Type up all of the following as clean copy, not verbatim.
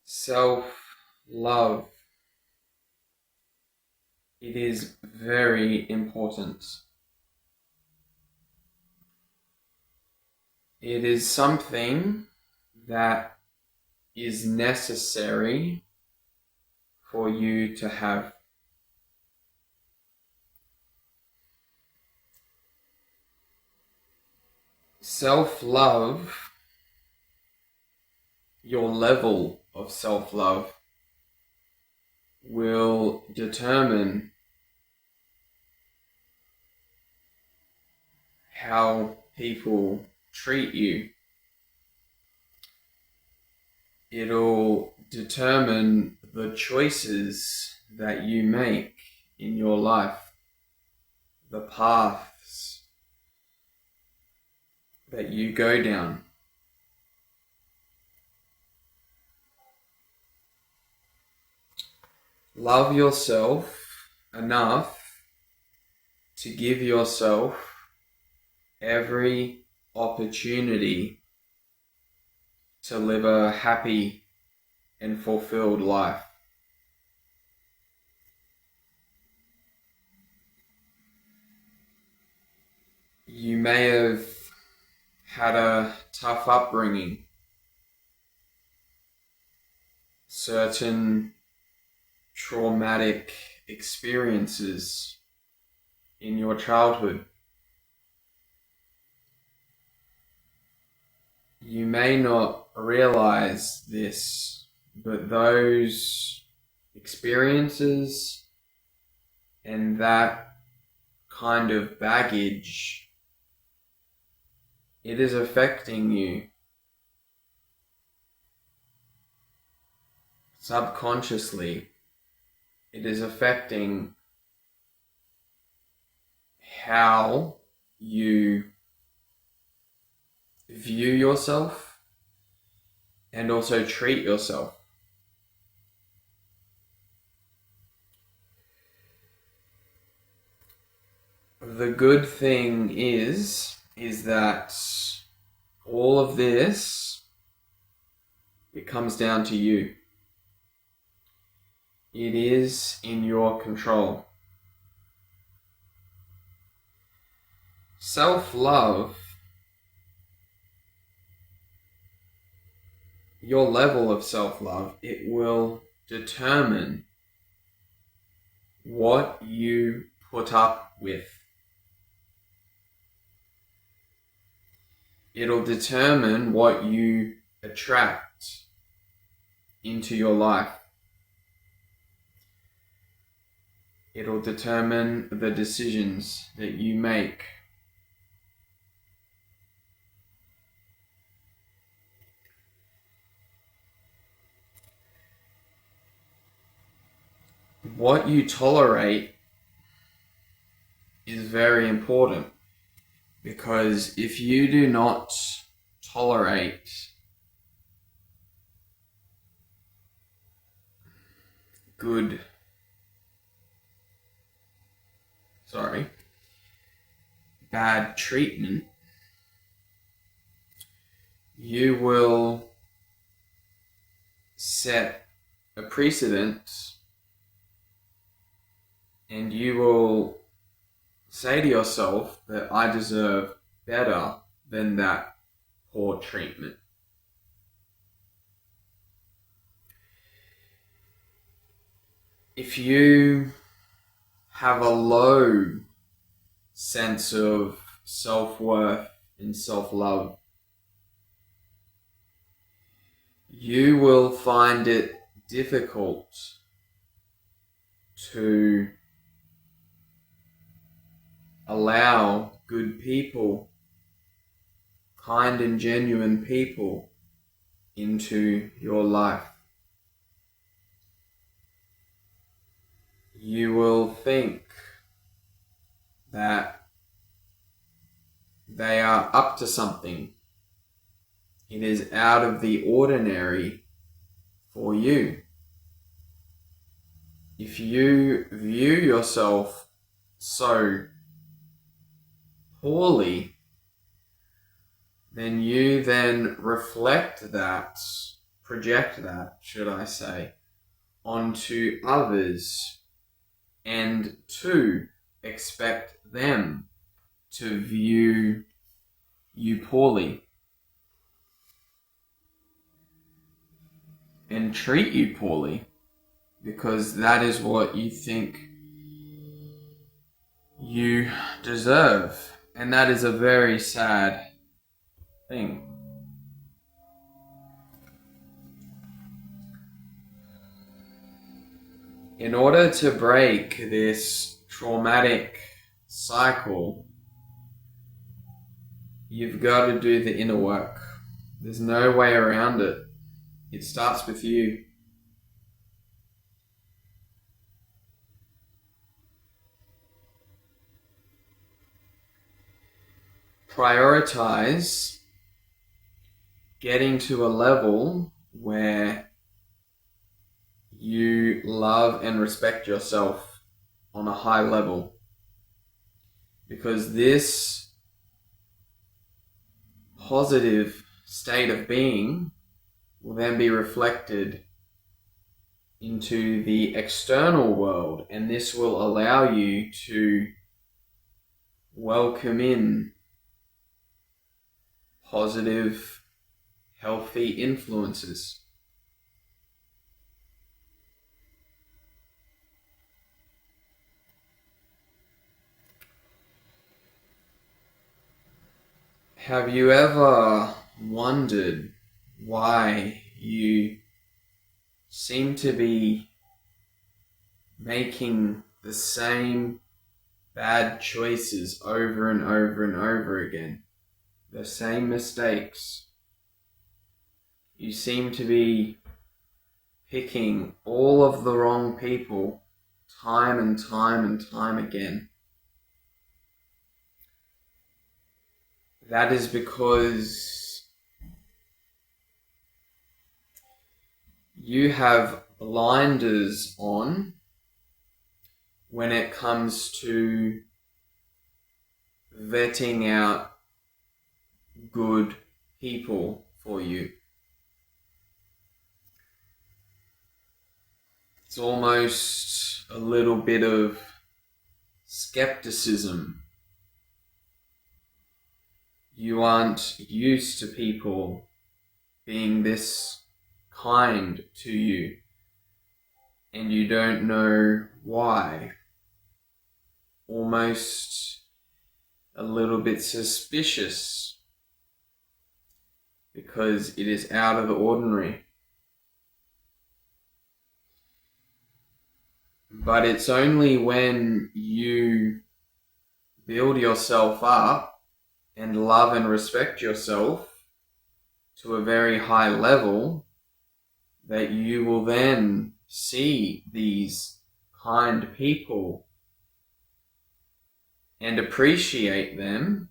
Self-love. It is very important. It is something that is necessary for you to have. Self-love, your level of self-love, will determine how people treat you. It'll determine the choices that you make in your life, the paths that you go down. Love yourself enough to give yourself every opportunity to live a happy and fulfilled life. You may have had a tough upbringing. Certain traumatic experiences in your childhood. You may not realize this, but those experiences and that kind of baggage, it is affecting you subconsciously. It is affecting how you view yourself and also treat yourself. The good thing is that all of this, it comes down to you. It is in your control. Self-love, your level of self-love, it will determine what you put up with. It'll determine what you attract into your life. It'll determine the decisions that you make. What you tolerate is very important, because if you do not tolerate bad treatment, you will set a precedent and you will say to yourself that I deserve better than that poor treatment. If you have a low sense of self-worth and self-love, you will find it difficult to allow good people, kind and genuine people into your life. You will think that they are up to something. It is out of the ordinary for you. If you view yourself so poorly, then you then reflect that project that, should I say, onto others, and 2, expect them to view you poorly and treat you poorly because that is what you think you deserve. And that is a very sad thing. In order to break this traumatic cycle, you've got to do the inner work. There's no way around it. It starts with you. Prioritize getting to a level where you love and respect yourself on a high level, because this positive state of being will then be reflected into the external world, and this will allow you to welcome in positive, healthy influences. Have you ever wondered why you seem to be making the same bad choices over and over and over again? The same mistakes. You seem to be picking all of the wrong people time and time and time again. That is because you have blinders on when it comes to vetting out good people for you. It's almost a little bit of skepticism. You aren't used to people being this kind to you, and you don't know why. Almost a little bit suspicious, because it is out of the ordinary. But it's only when you build yourself up and love and respect yourself to a very high level that you will then see these kind people and appreciate them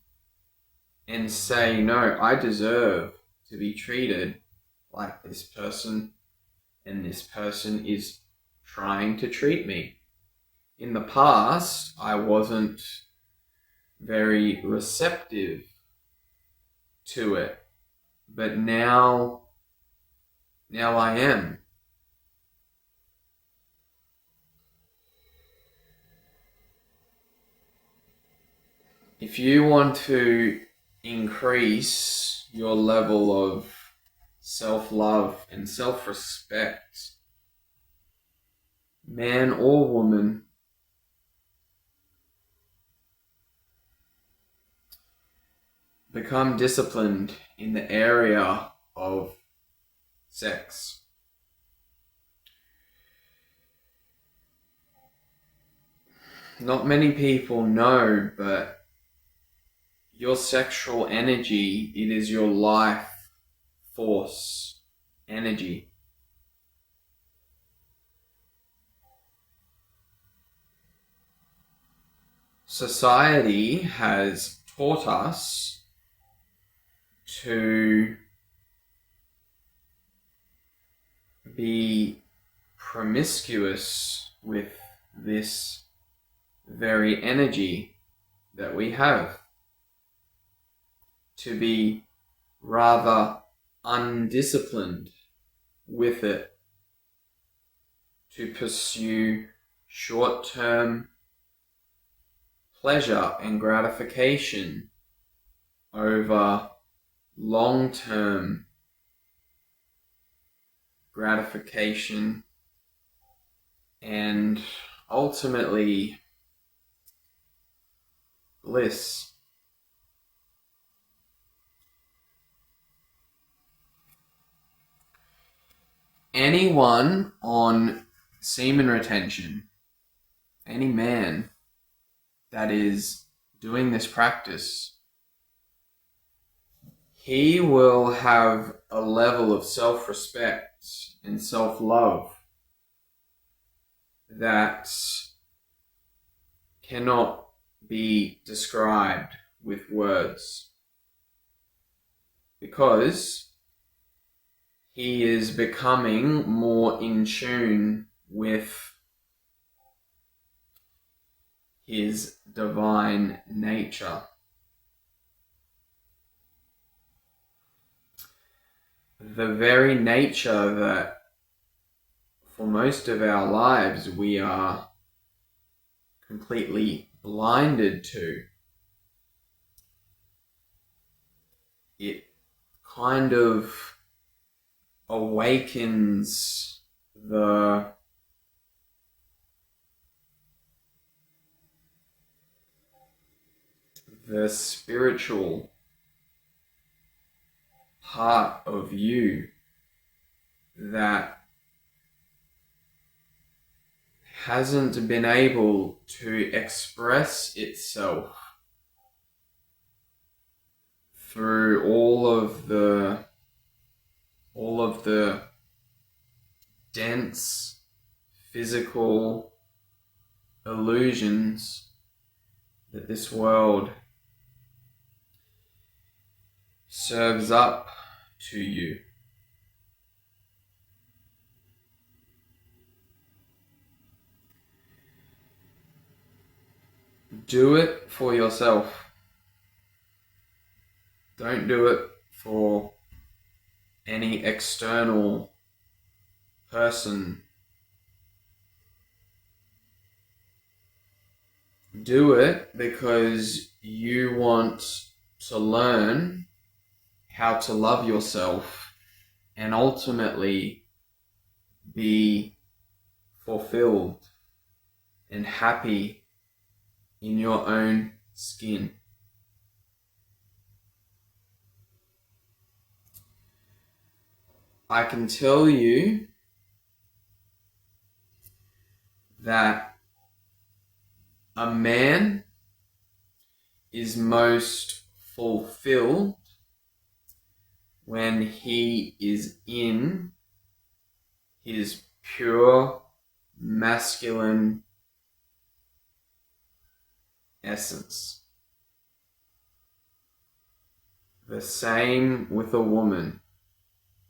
and say, no, I deserve to be treated like this person, and this person is trying to treat me. In the past, I wasn't very receptive to it, but now I am. If you want to increase your level of self-love and self-respect, man or woman, become disciplined in the area of sex. Not many people know, but your sexual energy, it is your life force energy. Society has taught us to be promiscuous with this very energy that we have, to be rather undisciplined with it to pursue short-term pleasure and gratification over long-term gratification and ultimately bliss. Anyone on semen retention, any man that is doing this practice, he will have a level of self-respect and self-love that cannot be described with words, because he is becoming more in tune with his divine nature. The very nature that for most of our lives we are completely blinded to. It kind of awakens the spiritual part of you that hasn't been able to express itself through all of the dense physical illusions that this world serves up to you. Do it for yourself. Don't do it for any external person. Do it because you want to learn how to love yourself and ultimately be fulfilled and happy in your own skin. I can tell you that a man is most fulfilled when he is in his pure masculine essence. The same with a woman.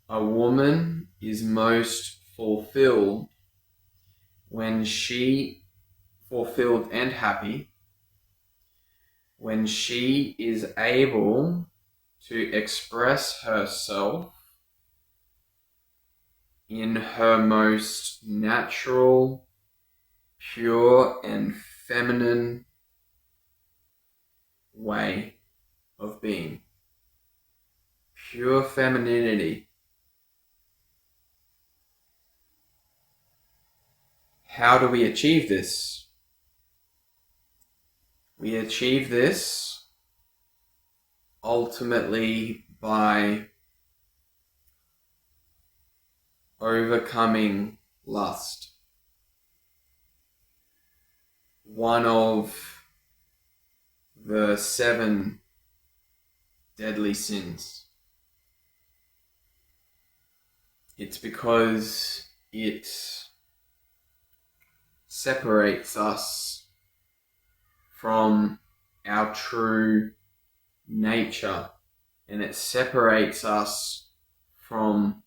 A woman is most fulfilled when fulfilled and happy when she is able to express herself in her most natural, pure and feminine way of being. Pure femininity. How do we achieve this? We achieve this ultimately by overcoming lust. One of the 7 deadly sins. It's because it separates us from our true nature, and it separates us from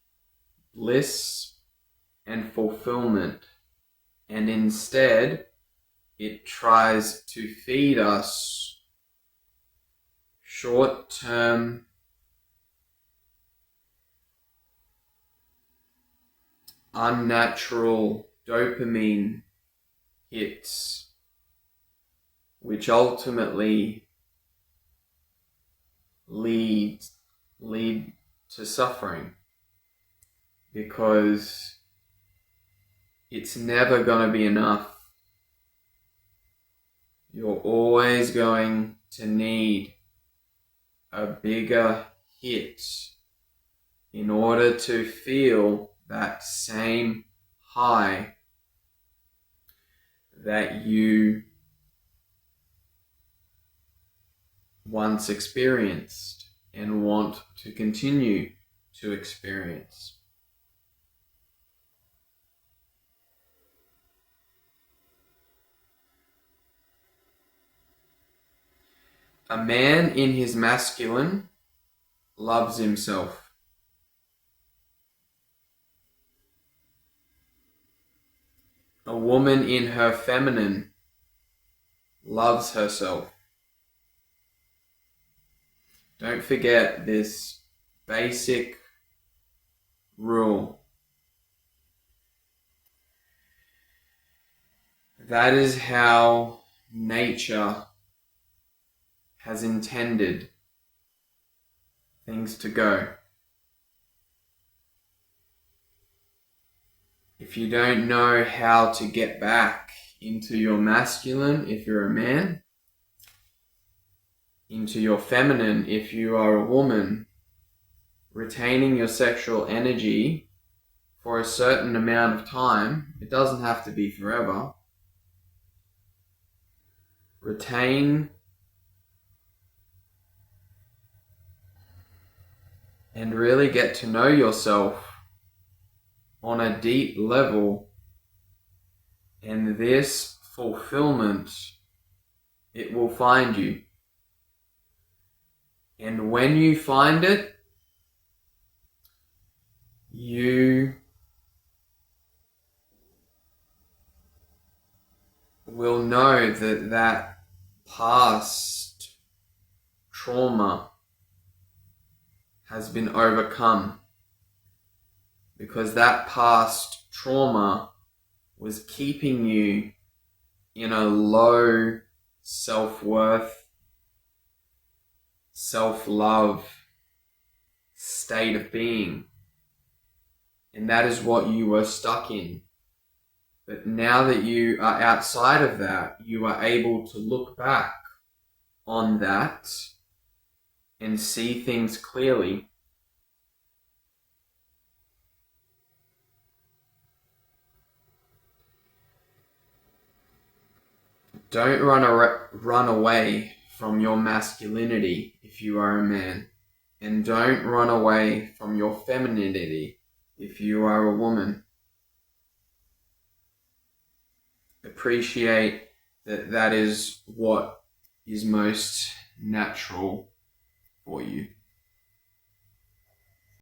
bliss and fulfillment, and instead it tries to feed us short-term unnatural dopamine hits, which ultimately lead to suffering, because it's never going to be enough. You're always going to need a bigger hit in order to feel that same high that you once experienced and want to continue to experience. A man in his masculine loves himself. A woman in her feminine loves herself. Don't forget this basic rule. That is how nature has intended things to go. If you don't know how to get back into your masculine, if you're a man, into your feminine, if you are a woman, retaining your sexual energy for a certain amount of time, it doesn't have to be forever. Retain and really get to know yourself on a deep level, and this fulfillment, it will find you. And when you find it, you will know that that past trauma has been overcome, because that past trauma was keeping you in a low self-worth, self-love state of being. And that is what you were stuck in. But now that you are outside of that, you are able to look back on that and see things clearly. Don't run away from your masculinity if you are a man. And don't run away from your femininity if you are a woman. Appreciate that that is what is most natural for you.